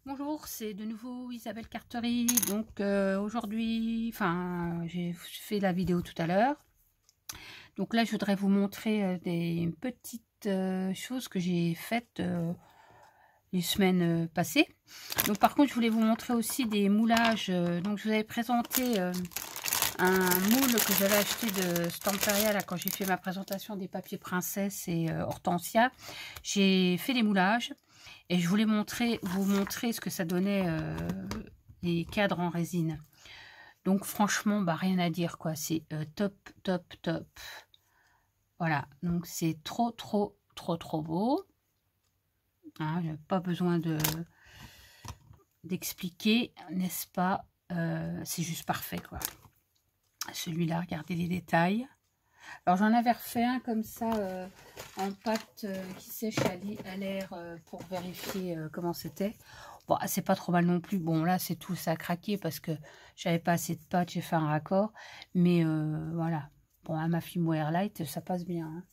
Bonjour, c'est de nouveau Isabelle Carterie. Donc aujourd'hui, j'ai fait la vidéo tout à l'heure. Donc là, je voudrais vous montrer des petites choses que j'ai faites les semaines passées. Donc par contre, je voulais vous montrer aussi des moulages. Donc je vous avais présenté un moule que j'avais acheté de Stamperia là, quand j'ai fait ma présentation des papiers princesse et hortensia. J'ai fait des moulages. Et je voulais vous montrer ce que ça donnait les cadres en résine. Donc franchement, bah, rien à dire quoi. C'est top, top, top. Voilà, donc c'est trop, trop, trop, trop beau. Hein, pas besoin d'expliquer, n'est-ce pas? C'est juste parfait quoi. Celui-là, regardez les détails. Alors j'en avais refait un comme ça en pâte qui sèche à l'air pour vérifier comment c'était. Bon, c'est pas trop mal non plus. Bon là c'est tout, ça a craqué parce que j'avais pas assez de pâte, j'ai fait un raccord. Mais voilà. Bon, à ma Fimo Airlight, ça passe bien. Hein.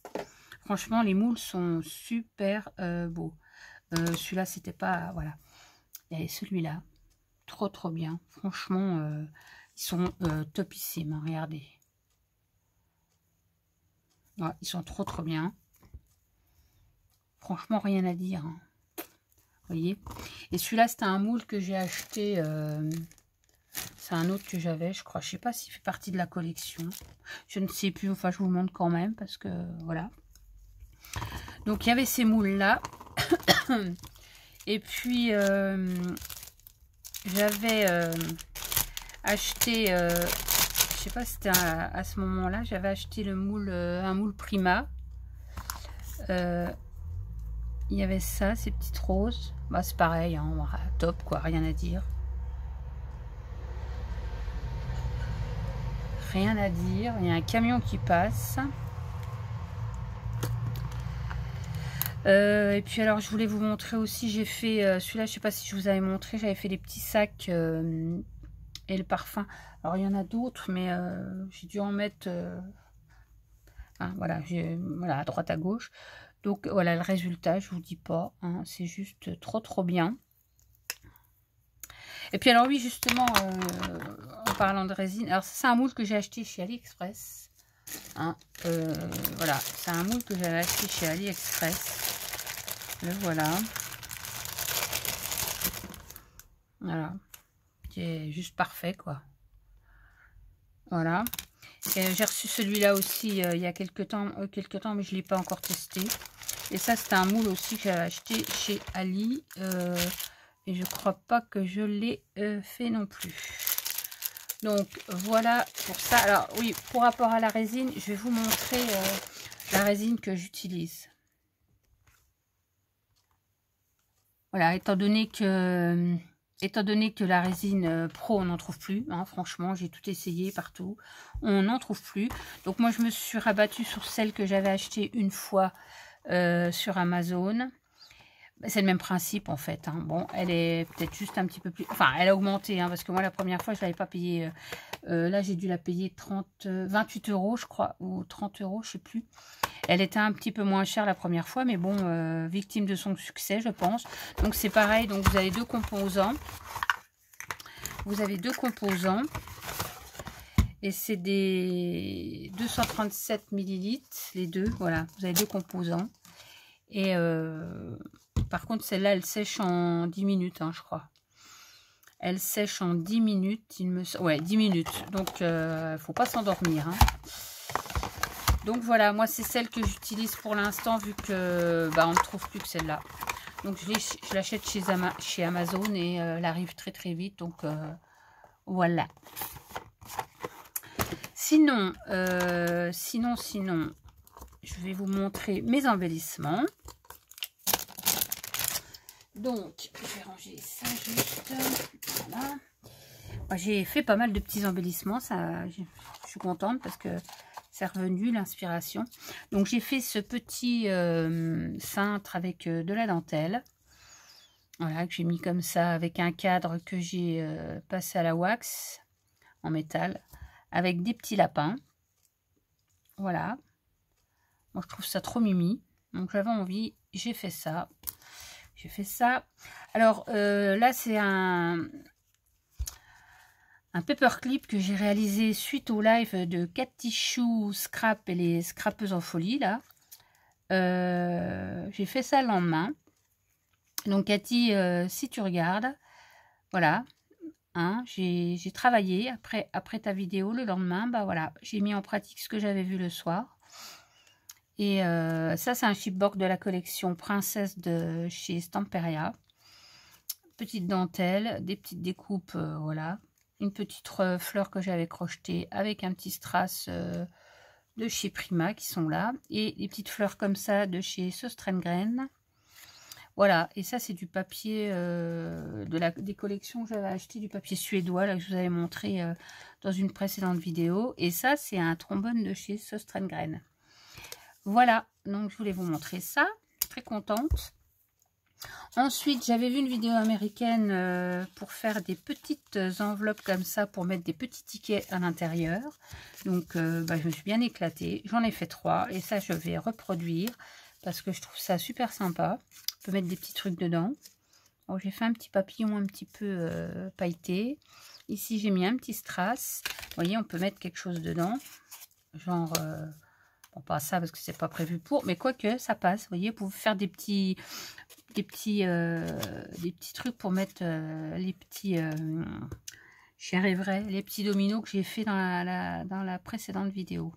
Franchement, les moules sont super beaux. Celui-là, c'était pas... Voilà. Et celui-là, trop trop bien. Franchement, ils sont topissimes. Hein, regardez. Ouais, ils sont trop trop bien. Franchement, rien à dire. Hein. Vous voyez. Et celui-là, c'était un moule que j'ai acheté. C'est un autre que j'avais, je crois. Je sais pas s'il fait partie de la collection. Je ne sais plus. Enfin, je vous le montre quand même parce que voilà. Donc, il y avait ces moules-là. Et puis, j'avais acheté... je sais pas si c'était à ce moment-là. J'avais acheté le moule, un moule Prima. Il y avait ça, ces petites roses. Bah, c'est pareil, hein, top quoi, rien à dire. Rien à dire. Il y a un camion qui passe. Et puis alors, je voulais vous montrer aussi, j'ai fait celui-là, je sais pas si je vous avais montré, j'avais fait des petits sacs et le parfum. Alors, il y en a d'autres, mais j'ai dû en mettre... hein, voilà, voilà, à droite, à gauche. Donc, voilà le résultat, je vous dis pas. Hein, c'est juste trop, trop bien. Et puis alors oui, justement, en parlant de résine, alors c'est un moule que j'ai acheté chez AliExpress. Hein, voilà, c'est un moule que j'avais acheté chez AliExpress. Le voilà. Voilà. Qui est juste parfait, quoi. Voilà. J'ai reçu celui-là aussi il y a quelques temps, mais je ne l'ai pas encore testé. Et ça, c'était un moule aussi que j'avais acheté chez Ali. Et je crois pas que je l'ai fait non plus. Donc voilà pour ça. Alors oui, pour rapport à la résine, je vais vous montrer la résine que j'utilise. Voilà, étant donné que la résine pro, on n'en trouve plus. Hein, franchement, j'ai tout essayé partout. On n'en trouve plus. Donc moi, je me suis rabattue sur celle que j'avais achetée une fois sur Amazon. C'est le même principe en fait. Hein. Bon, elle est peut-être juste un petit peu plus... Enfin, elle a augmenté, hein, parce que moi, la première fois, je ne l'avais pas payée... là, j'ai dû la payer 28 €, je crois, ou 30 €, je ne sais plus. Elle était un petit peu moins chère la première fois, mais bon, victime de son succès, je pense. Donc, c'est pareil. Donc, vous avez deux composants. Vous avez deux composants. Et c'est des 237 ml, les deux. Voilà, vous avez deux composants. Et... par contre, celle-là, elle sèche en 10 minutes, hein, je crois. Elle sèche en 10 minutes, il me semble. Ouais, 10 minutes. Donc, faut pas s'endormir. Hein. Donc, voilà, moi, c'est celle que j'utilise pour l'instant, vu que bah, on ne trouve plus que celle-là. Donc, je l'achète chez Amazon et elle arrive très, très vite. Donc, voilà. Sinon, sinon, je vais vous montrer mes embellissements. Donc, je vais ranger ça juste. Voilà. J'ai fait pas mal de petits embellissements. Ça, je suis contente parce que c'est revenu l'inspiration. Donc, j'ai fait ce petit cintre avec de la dentelle. Voilà, que j'ai mis comme ça avec un cadre que j'ai passé à la wax en métal. Avec des petits lapins. Voilà. Moi, je trouve ça trop mimi. Donc, j'avais envie. J'ai fait ça. J'ai fait ça. Alors là, c'est un paperclip que j'ai réalisé suite au live de Cathy Chou Scrap et les scrapeuses en folie, là. J'ai fait ça le lendemain. Donc Cathy, si tu regardes, voilà, hein, j'ai travaillé après ta vidéo le lendemain, bah voilà, j'ai mis en pratique ce que j'avais vu le soir. Et ça, c'est un chipboard de la collection Princesse de chez Stamperia. Petite dentelle, des petites découpes, voilà. Une petite fleur que j'avais crochetée avec un petit strass de chez Prima qui sont là. Et des petites fleurs comme ça de chez Söstrengren. Voilà, et ça c'est du papier des collections que j'avais acheté, du papier suédois, là que je vous avais montré dans une précédente vidéo. Et ça c'est un trombone de chez Söstrengren. Voilà, donc je voulais vous montrer ça, très contente. Ensuite, j'avais vu une vidéo américaine pour faire des petites enveloppes comme ça, pour mettre des petits tickets à l'intérieur. Donc, je me suis bien éclatée. J'en ai fait 3 et ça, je vais reproduire parce que je trouve ça super sympa. On peut mettre des petits trucs dedans. J'ai fait un petit papillon un petit peu pailleté. Ici, j'ai mis un petit strass. Vous voyez, on peut mettre quelque chose dedans. Genre... bon, pas ça parce que c'est pas prévu pour, mais quoique ça passe, vous voyez, pour faire des petits trucs pour mettre les petits, j'y arriverai, les petits dominos que j'ai fait dans la précédente vidéo.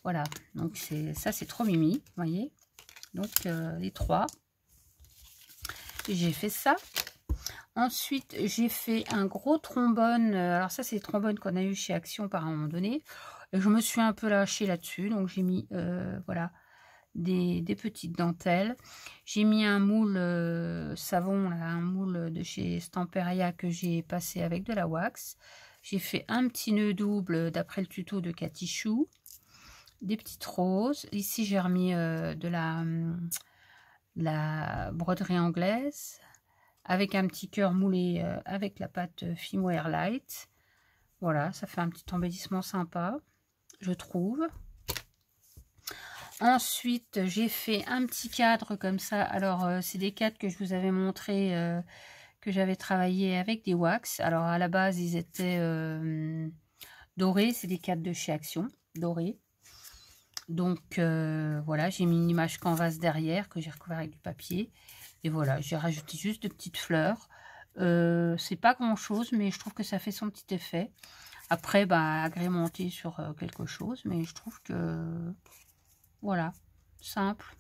Voilà, donc ça c'est trop mimi, vous voyez. Donc les 3, j'ai fait ça. Ensuite, j'ai fait un gros trombone. Alors ça, c'est les trombones qu'on a eu chez Action par un moment donné. Et je me suis un peu lâchée là-dessus. Donc, j'ai mis voilà, des petites dentelles. J'ai mis un moule savon, là, un moule de chez Stamperia que j'ai passé avec de la wax. J'ai fait un petit nœud double d'après le tuto de Cathy Chou. Des petites roses. Ici, j'ai remis de la broderie anglaise, avec un petit cœur moulé avec la pâte Fimo Airlight. Voilà, ça fait un petit embellissement sympa, je trouve. Ensuite, j'ai fait un petit cadre comme ça. Alors, c'est des cadres que je vous avais montré, que j'avais travaillé avec des wax. Alors, à la base, ils étaient dorés. C'est des cadres de chez Action, dorés. Donc, voilà, j'ai mis une image canvas derrière que j'ai recouvert avec du papier. Et voilà, j'ai rajouté juste de petites fleurs. C'est pas grand chose, mais je trouve que ça fait son petit effet. Après, agrémenter sur quelque chose, mais je trouve que voilà, simple.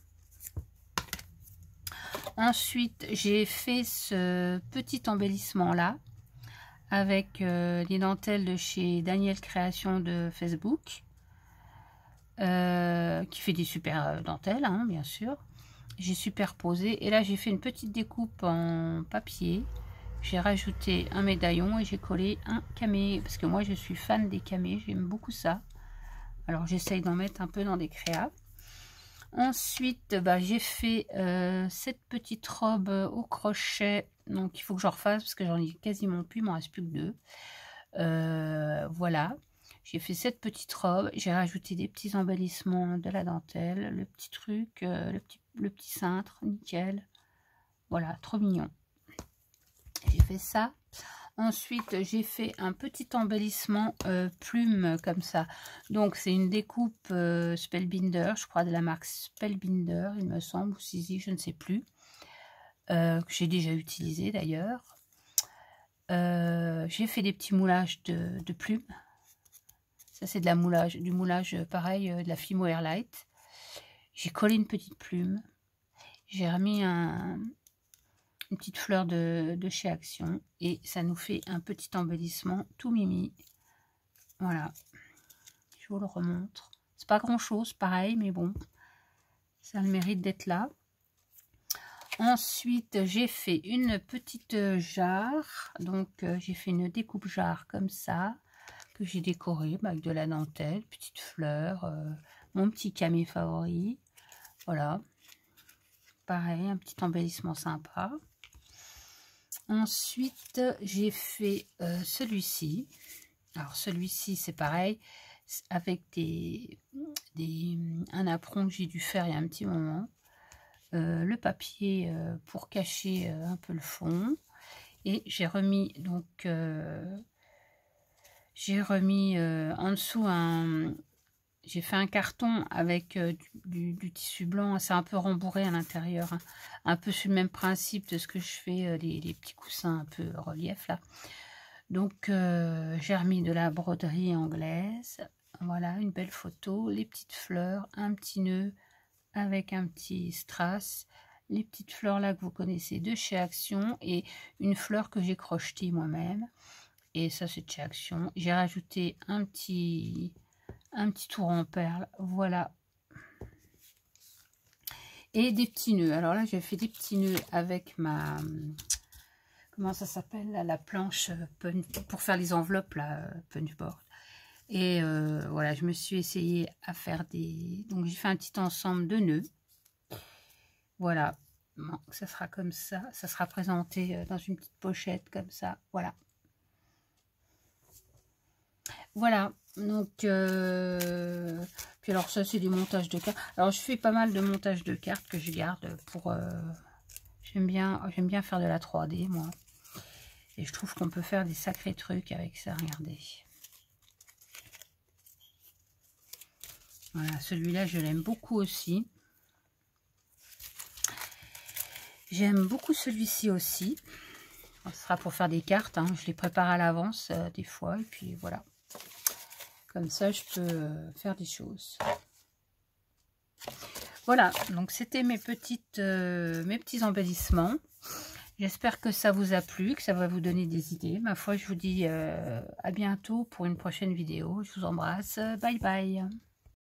Ensuite, j'ai fait ce petit embellissement là avec les dentelles de chez Daniel Création de Facebook, qui fait des super dentelles, hein, bien sûr. J'ai superposé et là j'ai fait une petite découpe en papier. J'ai rajouté un médaillon et j'ai collé un camé parce que moi je suis fan des camés, j'aime beaucoup ça. Alors j'essaye d'en mettre un peu dans des créas. Ensuite j'ai fait cette petite robe au crochet, donc il faut que j'en refasse parce que j'en ai quasiment plus, il m'en reste plus que 2. Voilà, j'ai fait cette petite robe, j'ai rajouté des petits embellissements de la dentelle, le petit truc, le petit cintre, nickel. Voilà, trop mignon. J'ai fait ça. Ensuite, j'ai fait un petit embellissement plume comme ça. Donc, c'est une découpe Spellbinder, je crois de la marque Spellbinder, il me semble, ou Sizi, je ne sais plus. Que j'ai déjà utilisé d'ailleurs. J'ai fait des petits moulages de plumes. Ça, c'est de du moulage pareil, de la Fimo Airlight. J'ai collé une petite plume. J'ai remis une petite fleur de chez Action. Et ça nous fait un petit embellissement tout mimi. Voilà. Je vous le remontre. C'est pas grand chose, pareil, mais bon. Ça a le mérite d'être là. Ensuite, j'ai fait une petite jarre. Donc, j'ai fait une découpe jarre comme ça, que j'ai décorée avec de la dentelle, petite fleur, mon petit camé favori. Voilà. Pareil, un petit embellissement sympa. Ensuite, j'ai fait celui-ci. Alors, celui-ci, c'est pareil, avec un apron que j'ai dû faire il y a un petit moment. le papier pour cacher un peu le fond. Et j'ai remis donc en dessous j'ai fait un carton avec du tissu blanc. C'est un peu rembourré à l'intérieur, hein, un peu sur le même principe de ce que je fais les petits coussins un peu relief là. Donc j'ai remis de la broderie anglaise. Voilà, une belle photo, les petites fleurs, un petit nœud avec un petit strass, les petites fleurs là que vous connaissez de chez Action et une fleur que j'ai crochetée moi-même. Et ça c'est de chez Action. J'ai rajouté un petit tour en perles, voilà. Et des petits nœuds. Alors là j'ai fait des petits nœuds avec ma... Comment ça s'appelle, la planche pour faire les enveloppes, là, punchboard. Et voilà, je me suis essayé à faire des... Donc j'ai fait un petit ensemble de nœuds. Voilà, bon, ça sera comme ça. Ça sera présenté dans une petite pochette comme ça. Voilà. Voilà, donc... Puis alors ça, c'est du montage de cartes. Alors je fais pas mal de montage de cartes que je garde pour... J'aime bien faire de la 3D, moi. Et je trouve qu'on peut faire des sacrés trucs avec ça, regardez. Voilà, celui-là, je l'aime beaucoup aussi. J'aime beaucoup celui-ci aussi. Ce sera pour faire des cartes, hein. Je les prépare à l'avance des fois. Et puis voilà. Comme ça, je peux faire des choses. Voilà, donc c'était mes petits embellissements. J'espère que ça vous a plu, que ça va vous donner des idées. Ma foi, je vous dis à bientôt pour une prochaine vidéo. Je vous embrasse. Bye bye.